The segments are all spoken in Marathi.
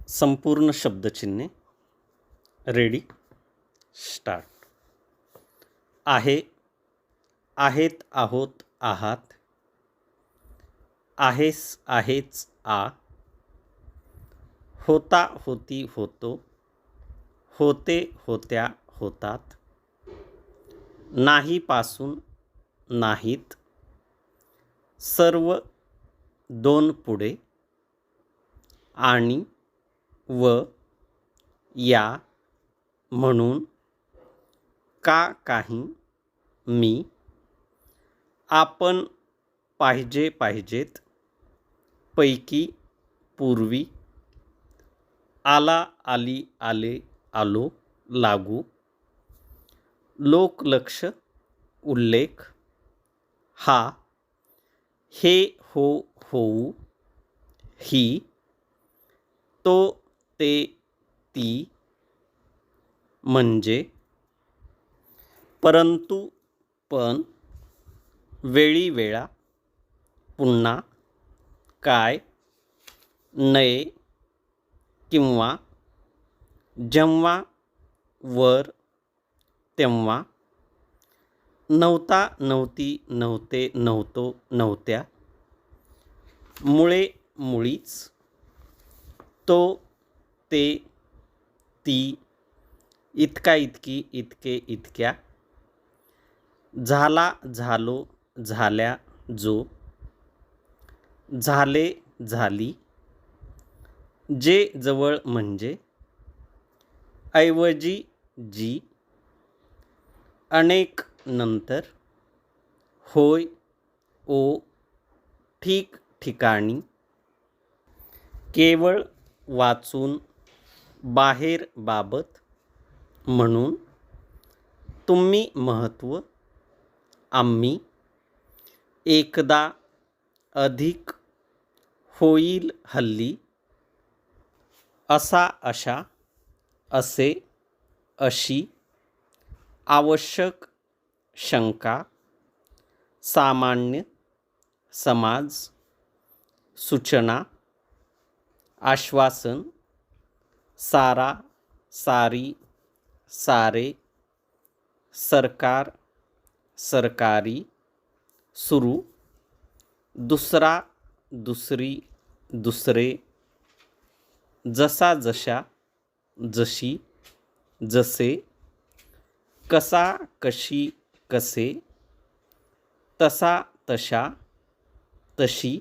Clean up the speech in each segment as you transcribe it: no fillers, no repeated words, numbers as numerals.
संपूर्ण शब्दचिन्हे. Ready, start. आहे, आहेत, आहोत, आहात, आहेस, आहेच, आ, होता, होती, होतो, होते, होत्या, होतात, नाहीपासून, नाहीत, सर्व, दोन पुढे, आणि, व, या, म्हणून, का, काही, मी, आपण, पाहिजे, पाहिजेत, पैकी, पूर्वी, आला, आली, आले, आलो, लागू, लोक, लक्ष, उल्लेख, हा, हे, हो, होऊ, ही, तो, ते, ती, म्हणजे, परंतु, पण, वेळी, वेळा, पुन्हा, काय, नये, किंवा, जेव्हा, वर, तेव्हा, नव्हता, नव्हती, नव्हते, नव्हतो, नव्हत्या, मुळे, मुळीच, तो, ते, ती, इतका, इतकी, इतके, इतक्या, झाला, झालो, झाल्या, जो, झाले, झाली, जे, जवळ, म्हणजे, ऐवजी, जी, अनेक, नंतर, होय, ओ, ठीक, ठिकाणी, केवळ, वाचून, बाहेर, बाबत, म्हणून, तुम्ही, महत्त्व, आम्ही, एकदा, अधिक, होईल, हल्ली, असा, अशा, असे, अशी, आवश्यक, शंका, सामान्य, समाज, सूचना, आश्वासन, सारा, सारी, सारे, सरकार, सरकारी, सुरू, दुसरा, दुसरी, दुसरे, जसा, जशा, जशी, जसे, कसा, कशी, कसे, तसा, तशा, तशी,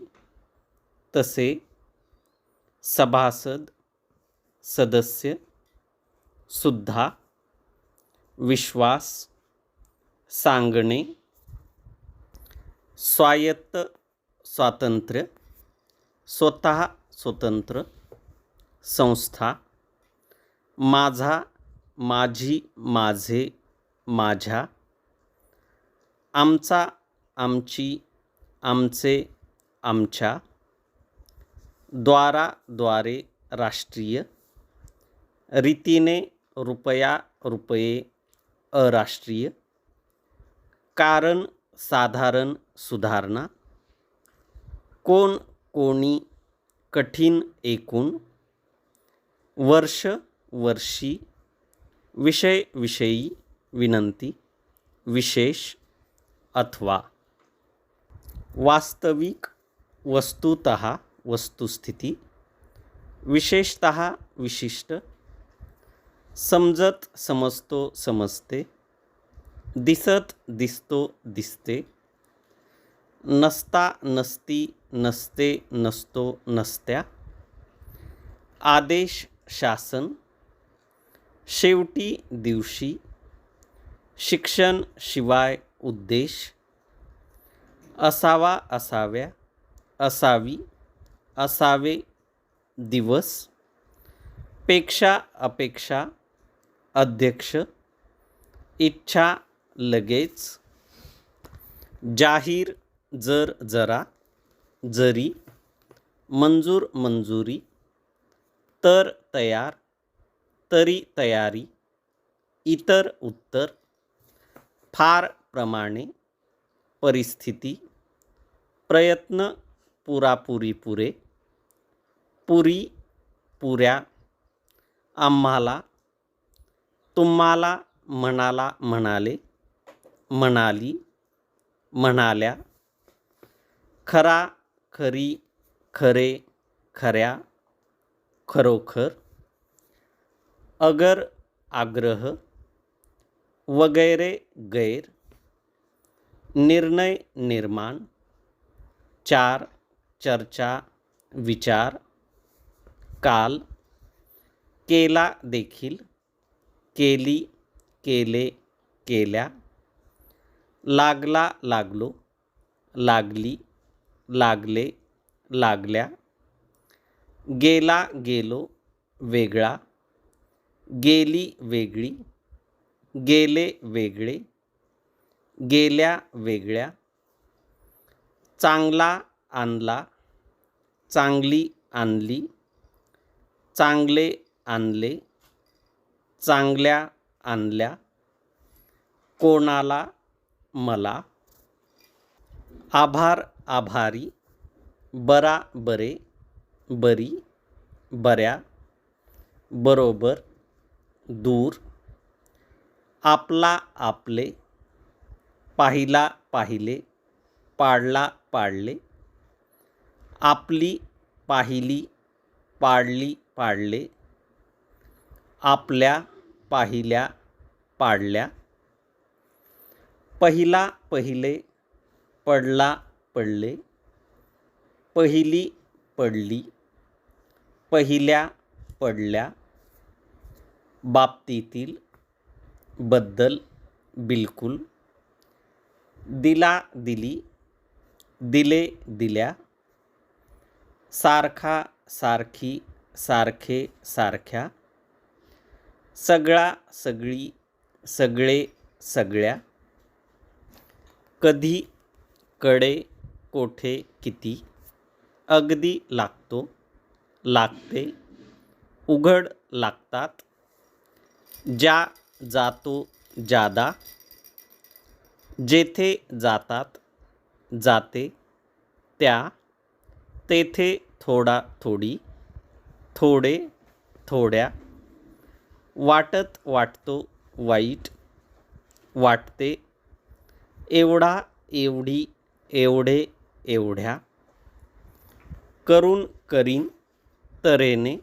तसे, सभासद, सदस्य, सुद्धा, विश्वास, सांगणे, स्वायत्त, स्वातंत्र्य, स्वतः, स्वतंत्र, संस्था, माझा, माझी, माझे, माझ्या, आमचा, आमची, आमचे, आमच्या, द्वारा, द्वारे, राष्ट्रीय, रीतीने, रुपया, रुपये, अराष्ट्रीय, कारण, साधारण, सुधारणा, कोण, कोणी, कठीण, एकूण, वर्ष, वर्षी, विषय, विषयी, विनंती, विशेष, अथवा, वास्तविक, वस्तुतः, वस्तुस्थिती, विशेषतः, विशिष्ट, समजत, समजतो, समजते, दिसत, दिसतो, दिसते, नसता, नसती, नसते, नसतो, नसत्या, आदेश, शासन, शेवटी, दिवशी, शिक्षण, शिवाय, उद्देश, असावा, असाव्या, असावी, असावे, दिवस, पेक्षा, अपेक्षा, अध्यक्ष, इच्छा, लगेच, जाहीर, जर, जरा, जरी, मंजूर, मंजुरी, तर, तयार, तरी, तयारी, इतर, उत्तर, फार, प्रमाणे, परिस्थिती, प्रयत्न, पुरापुरी, पुरे, पुरी, पुऱ्या, आम्हाला, तुम्हाला, म्हणाला, म्हणाले, म्हणाली, म्हणाल्या, खरा, खरी, खरे, खऱ्या, खरोखर, अगर, आग्रह, वगैरे, गैर, निर्णय, निर्माण, चार, चर्चा, विचार, काल, केला, देखील, केली, केले, केल्या, लागला, लागलो, लागली, लागले, लागल्या, गेला, गेलो, वेगळा, गेली, वेगळी, गेले, वेगळे, गेल्या, वेगळ्या, चांगला, आणला, चांगली, आणली, चांगले, आणले, चांगल्या, आणल्या, कोणाला, मला, आभार, आभारी, बरा, बरे, बरी, बऱ्या, बरोबर, दूर, आपला, आपले, पाहिला, पाहिले, पाडला, पाडले, आपली, पाहिली, पाडली, पाडले, आपल्या, पाहिल्या, पाडल्या, पहिला, पहिले, पडला, पडले, पहिली, पडली, पहिल्या, पडल्या, बाबतीतील, बद्दल, बिलकुल, दिला, दिली, दिले, दिल्या, सारखा, सारखी, सारखे, सारख्या, सगळा, सगळी, सगळे, सगळ्या, कधी, कडे, कोठे, किती, अगदी, लागतो, लागते, उघड, लागतात, ज्या, जातो, जादा, जेथे, जातात, जाते, त्या, तेथे, थोडा, थोडी, थोडे, थोड्या, वाटत, वाटतो, वाईट, वाटते, एवढा, एवढी, एवढे, एवढ्या, करून, करीन, तऱ्हेने,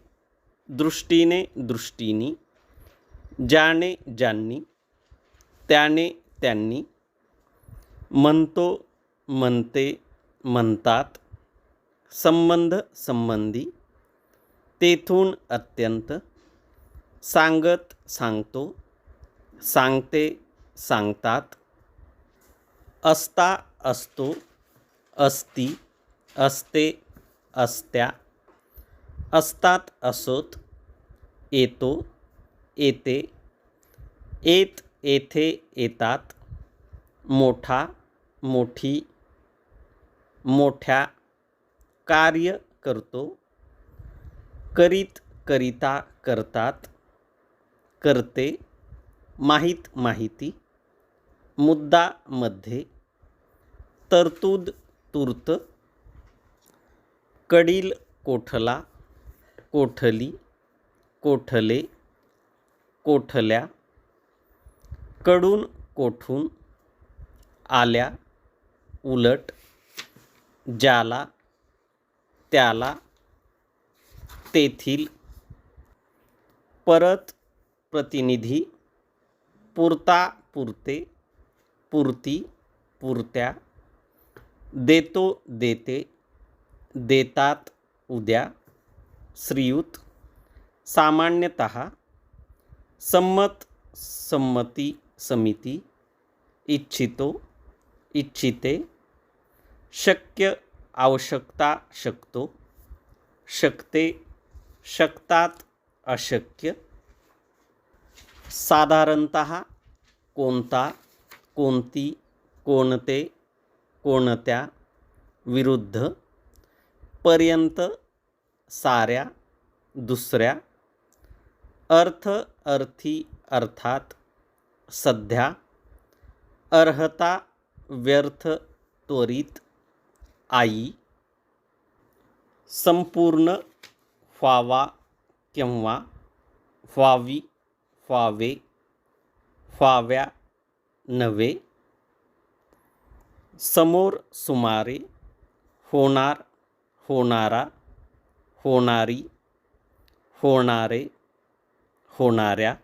दृष्टीने, दृष्टीनी, ज्याने, ज्यांनी, त्याने, त्यांनी, म्हणतो, म्हणते, म्हणतात, संबंध, संबंधी, तेथून, अत्यंत, सांगत, सांगतो, सांगते, सांगतात, असता, असतो, असती, असते, असत्या, असतात, असोत, येतो, येते, येत, येथे, येतात, मोठा, मोठी, मोठ्या, कार्य, करतो, करीत, करिता, करतात, करते, माहीत, माहिती, मुद्दा, मध्ये, तरतूद, तूर्त, कडील, कोठला, कोठली, कोठले, कोठल्या, कडून, कोठून, आल्या, उलट, ज्याला, त्याला, तेथील, परत, प्रतिनिधी, पुरता, पुरते, पुरती, पुरत्या, देतो, देते, देतात, उद्या, श्रीयुत, सामान्यतः, संमत, संमती, समिती, इच्छितो, इच्छिते, शक्य, आवश्यकता, शकतो, शकते, शकतात, अशक्य, साधारणतः, कोणता, कोणती, कोणते, कोणत्या, विरुद्ध, पर्यंत, साऱ्या, दुसऱ्या, अर्थ, अर्थी, अर्थात, सध्या, अर्हता, व्यर्थ, त्वरित, आई, संपूर्ण, व्हावा, केव्हा, फावी, फावे, फाव्या, नवे. समोर सुमारे, होणार, होणारा, होणारी, होणारे, होणाऱ्या.